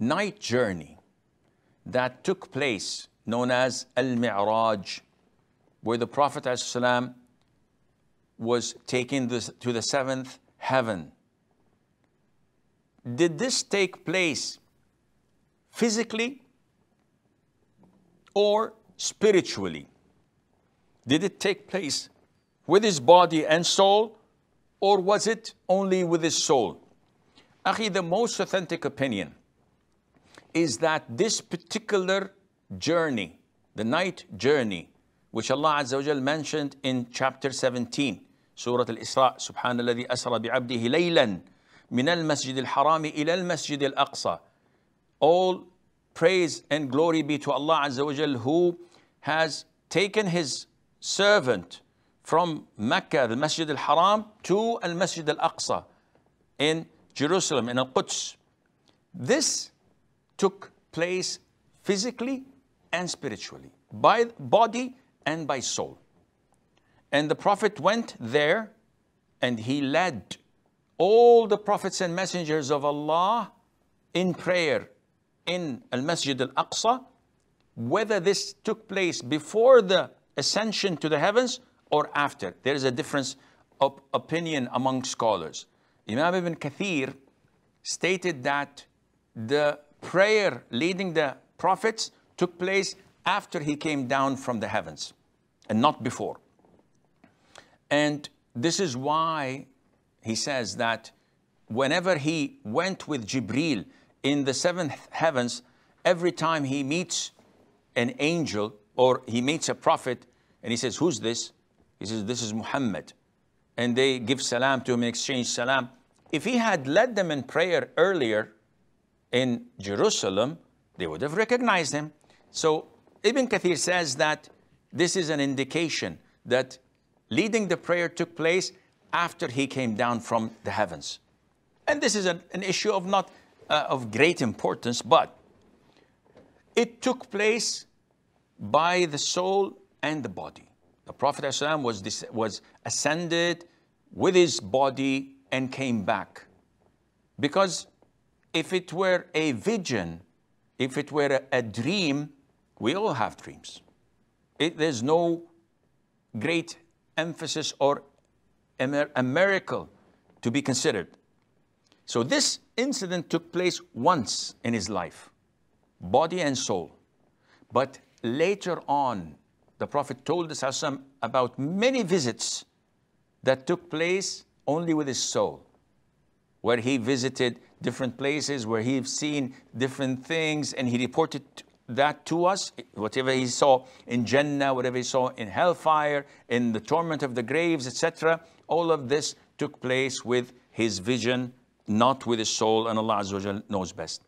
night journey that took place, known as Al-Miraj, where the Prophet ﷺ was taken to the seventh heaven. Did this take place physically or spiritually? Did it take place with his body and soul, or was it only with his soul? Akhi, the most authentic opinion is that this particular journey, the night journey, which Allah Azza wa Jal mentioned in chapter 17, Surah Al-Isra, Subhanalladhi asra bi'abdihi laylan min al-masjid al-harami ila al-masjid al-aqsa. All praise and glory be to Allah Azza wa Jal, who has taken his servant from Mecca, the Masjid al-Haram, to al-Masjid al-Aqsa in Jerusalem, in Al-Quds. This took place physically and spiritually, by body and by soul. And the Prophet went there and he led all the prophets and messengers of Allah in prayer in Al-Masjid al-Aqsa, whether this took place before the ascension to the heavens or after. There is a difference of opinion among scholars. Imam Ibn Kathir stated that the prayer leading the prophets took place after he came down from the heavens and not before. And this is why he says that whenever he went with Jibreel in the seventh heavens, every time he meets an angel or he meets a prophet and he says, "Who's this?" He says, "This is Muhammad." And they give salam to him and exchange salam. If he had led them in prayer earlier in Jerusalem, they would have recognized him. So Ibn Kathir says that this is an indication that leading the prayer took place after he came down from the heavens. And this is an issue of not of great importance, but it took place by the soul and the body. The Prophet ﷺ was ascended with his body and came back. Because if it were a vision, if it were a dream, we all have dreams. There's no great emphasis or a miracle to be considered. So this incident took place once in his life, body and soul. But later on, the Prophet told us about many visits that took place only with his soul, where he visited different places, where he's seen different things, and he reported that to us, whatever he saw in Jannah, whatever he saw in hellfire, in the torment of the graves, etc. All of this took place with his vision, not with his soul, and Allah Azza wa Jal knows best.